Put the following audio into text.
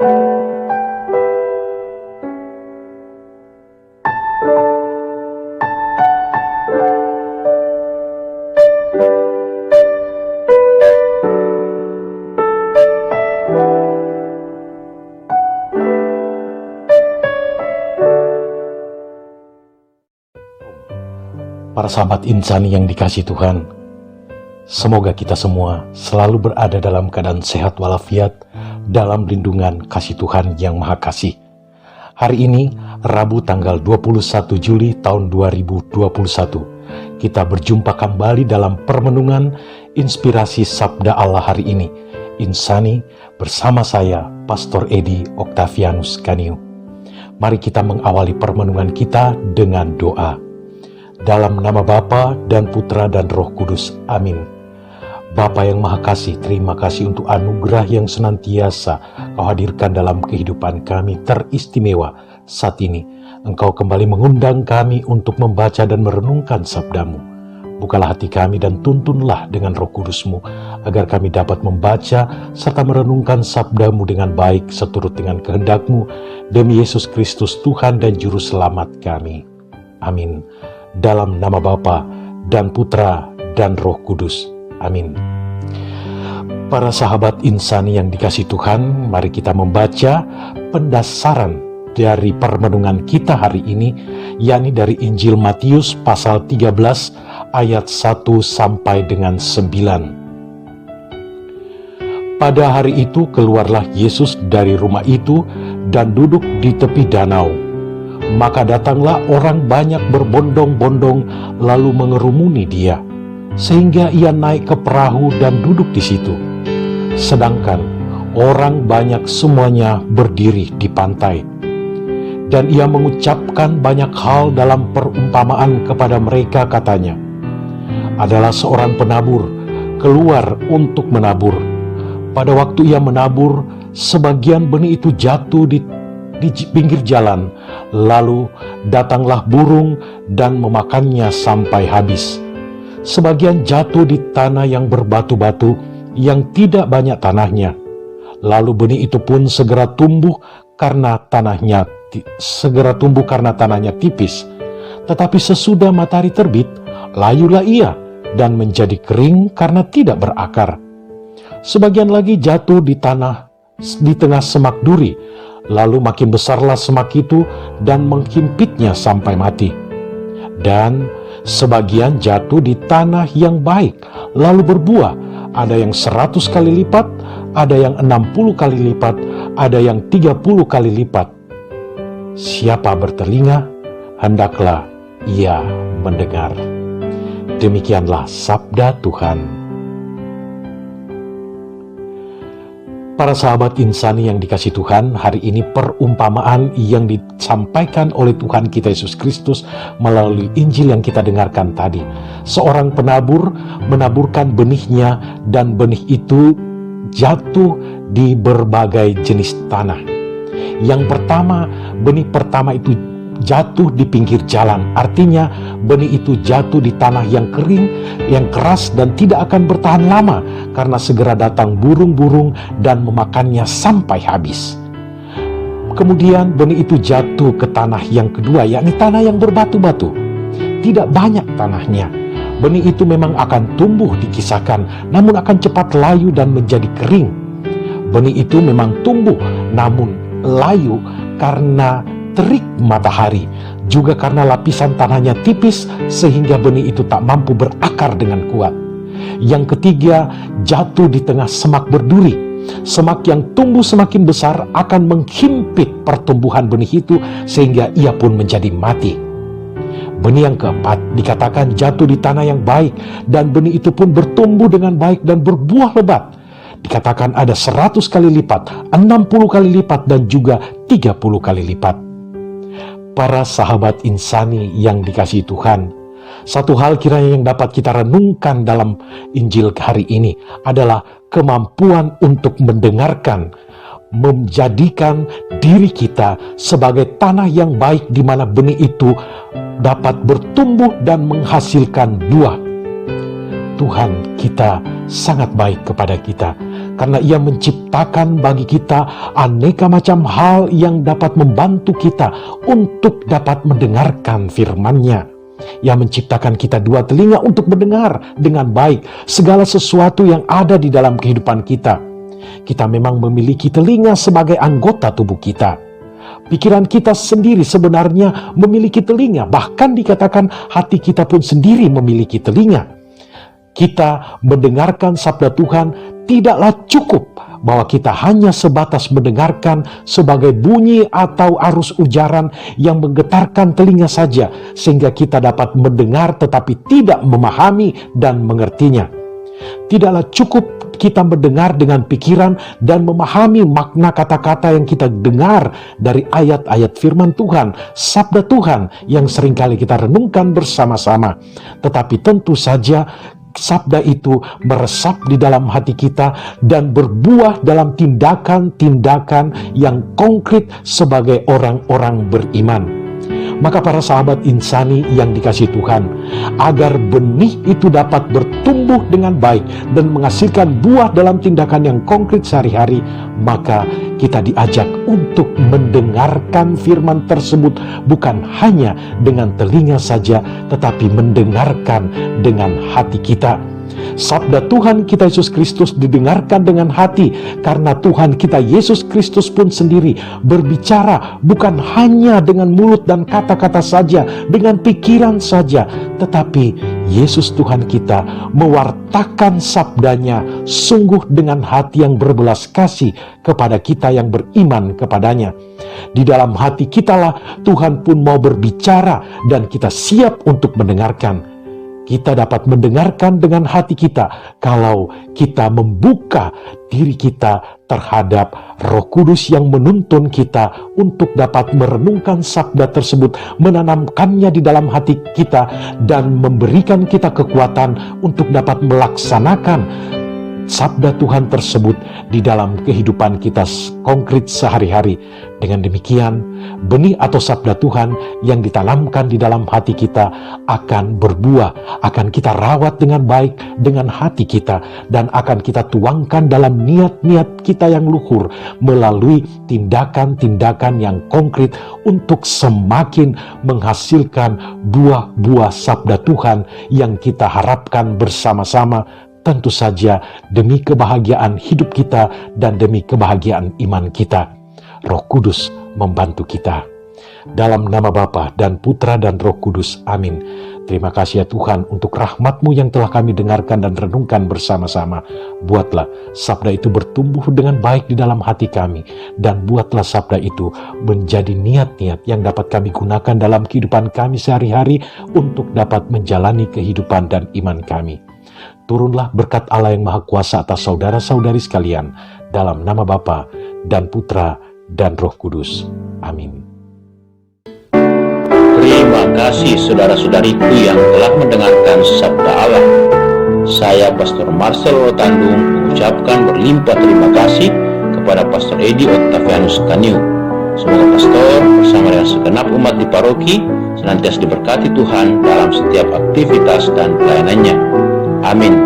Para sahabat insani yang dikasihi Tuhan, semoga kita semua selalu berada dalam keadaan sehat walafiat dalam lindungan kasih Tuhan yang Maha Kasih. Hari ini, Rabu tanggal 21 Juli tahun 2021, kita berjumpa kembali dalam permenungan inspirasi Sabda Allah hari ini, Insani, bersama saya, Pastor Edi Octavianus Ganiu. Mari kita mengawali permenungan kita dengan doa. Dalam nama Bapa dan Putra dan Roh Kudus. Amin. Bapa yang Maha Kasih, terima kasih untuk anugerah yang senantiasa Kau hadirkan dalam kehidupan kami teristimewa saat ini. Engkau kembali mengundang kami untuk membaca dan merenungkan sabda-Mu. Bukalah hati kami dan tuntunlah dengan Roh Kudus-Mu, agar kami dapat membaca serta merenungkan sabda-Mu dengan baik seturut dengan kehendak-Mu, demi Yesus Kristus Tuhan dan Juru Selamat kami. Amin. Dalam nama Bapa dan Putra dan Roh Kudus. Amin. Para sahabat insani yang dikasihi Tuhan, mari kita membaca pendasaran dari permenungan kita hari ini, yakni dari Injil Matius pasal 13 ayat 1 sampai dengan 9. Pada hari itu keluarlah Yesus dari rumah itu dan duduk di tepi danau. Maka datanglah orang banyak berbondong-bondong lalu mengerumuni dia, sehingga ia naik ke perahu dan duduk di situ. Sedangkan orang banyak semuanya berdiri di pantai. Dan ia mengucapkan banyak hal dalam perumpamaan kepada mereka, katanya, adalah seorang penabur keluar untuk menabur. Pada waktu ia menabur, sebagian benih itu jatuh di pinggir jalan, lalu datanglah burung dan memakannya sampai habis. Sebagian jatuh di tanah yang berbatu-batu, yang tidak banyak tanahnya. Lalu benih itu pun segera tumbuh karena tanahnya tipis. Tetapi sesudah matahari terbit, layulah ia dan menjadi kering karena tidak berakar. Sebagian lagi jatuh di tanah di tengah semak duri. Lalu makin besarlah semak itu dan menghimpitnya sampai mati. Dan sebagian jatuh di tanah yang baik, lalu berbuah. Ada yang 100 kali lipat, ada yang 60 kali lipat, ada yang 30 kali lipat. Siapa bertelinga, hendaklah ia mendengar. Demikianlah sabda Tuhan. Para sahabat insani yang dikasihi Tuhan, hari ini perumpamaan yang disampaikan oleh Tuhan kita Yesus Kristus melalui Injil yang kita dengarkan tadi. Seorang penabur menaburkan benihnya dan benih itu jatuh di berbagai jenis tanah. Yang pertama, benih pertama itu jatuh di pinggir jalan. Artinya benih itu jatuh di tanah yang kering, yang keras dan tidak akan bertahan lama karena segera datang burung-burung dan memakannya sampai habis. Kemudian benih itu jatuh ke tanah yang kedua, yakni tanah yang berbatu-batu. Tidak banyak tanahnya. Benih itu memang akan tumbuh dikisahkan, namun akan cepat layu dan menjadi kering. Benih itu memang tumbuh, namun layu karena terik matahari, juga karena lapisan tanahnya tipis sehingga benih itu tak mampu berakar dengan kuat. Yang ketiga, jatuh di tengah semak berduri. Semak yang tumbuh semakin besar akan menghimpit pertumbuhan benih itu sehingga ia pun menjadi mati. Benih yang keempat dikatakan jatuh di tanah yang baik, dan benih itu pun bertumbuh dengan baik dan berbuah lebat. Dikatakan ada 100 kali lipat, 60 kali lipat, dan juga 30 kali lipat. Para sahabat insani yang dikasihi Tuhan, satu hal kiranya yang dapat kita renungkan dalam Injil hari ini adalah kemampuan untuk mendengarkan, menjadikan diri kita sebagai tanah yang baik di mana benih itu dapat bertumbuh dan menghasilkan buah. Tuhan kita sangat baik kepada kita. karena Ia menciptakan bagi kita aneka macam hal yang dapat membantu kita untuk dapat mendengarkan firman-Nya. Ia menciptakan kita dua telinga untuk mendengar dengan baik segala sesuatu yang ada di dalam kehidupan kita. Kita memang memiliki telinga sebagai anggota tubuh kita. Pikiran kita sendiri sebenarnya memiliki telinga, bahkan dikatakan hati kita pun sendiri memiliki telinga. Kita mendengarkan sabda Tuhan tidaklah cukup bahwa kita hanya sebatas mendengarkan sebagai bunyi atau arus ujaran yang menggetarkan telinga saja, sehingga kita dapat mendengar tetapi tidak memahami dan mengertinya. Tidaklah cukup kita mendengar dengan pikiran dan memahami makna kata-kata yang kita dengar dari ayat-ayat firman Tuhan, sabda Tuhan yang seringkali kita renungkan bersama-sama. Tetapi tentu saja sabda itu meresap di dalam hati kita dan berbuah dalam tindakan-tindakan yang konkret sebagai orang-orang beriman. Maka para sahabat insani yang dikasihi Tuhan, agar benih itu dapat bertumbuh dengan baik dan menghasilkan buah dalam tindakan yang konkret sehari-hari, maka kita diajak untuk mendengarkan firman tersebut bukan hanya dengan telinga saja, tetapi mendengarkan dengan hati kita. Sabda Tuhan kita Yesus Kristus didengarkan dengan hati, karena Tuhan kita Yesus Kristus pun sendiri berbicara bukan hanya dengan mulut dan kata-kata saja, dengan pikiran saja, tetapi Yesus Tuhan kita mewartakan sabdanya sungguh dengan hati yang berbelas kasih kepada kita yang beriman kepadanya. Di dalam hati kitalah Tuhan pun mau berbicara dan kita siap untuk mendengarkan. Kita dapat mendengarkan dengan hati kita kalau kita membuka diri kita terhadap Roh Kudus yang menuntun kita untuk dapat merenungkan sabda tersebut, menanamkannya di dalam hati kita, dan memberikan kita kekuatan untuk dapat melaksanakan sabda Tuhan tersebut di dalam kehidupan kita konkret sehari-hari. Dengan demikian, benih atau sabda Tuhan yang ditanamkan di dalam hati kita akan berbuah, akan kita rawat dengan baik dengan hati kita, dan akan kita tuangkan dalam niat-niat kita yang luhur melalui tindakan-tindakan yang konkret untuk semakin menghasilkan buah-buah sabda Tuhan yang kita harapkan bersama-sama, tentu saja demi kebahagiaan hidup kita dan demi kebahagiaan iman kita. Roh Kudus membantu kita. Dalam nama Bapa dan Putra dan Roh Kudus. Amin. Terima kasih ya Tuhan untuk rahmat-Mu yang telah kami dengarkan dan renungkan bersama-sama. Buatlah sabda itu bertumbuh dengan baik di dalam hati kami, dan buatlah sabda itu menjadi niat-niat yang dapat kami gunakan dalam kehidupan kami sehari-hari untuk dapat menjalani kehidupan dan iman kami. Turunlah berkat Allah yang Maha Kuasa atas saudara-saudari sekalian, dalam nama Bapa dan Putra dan Roh Kudus. Amin. Terima kasih saudara-saudariku yang telah mendengarkan sabda Allah. Saya Pastor Marcel Rotandung mengucapkan berlimpah terima kasih kepada Pastor Edi Octavianus Kaniu. Semoga pastor bersama dengan segenap umat di paroki senantiasa diberkati Tuhan dalam setiap aktivitas dan pelayanannya. Amin.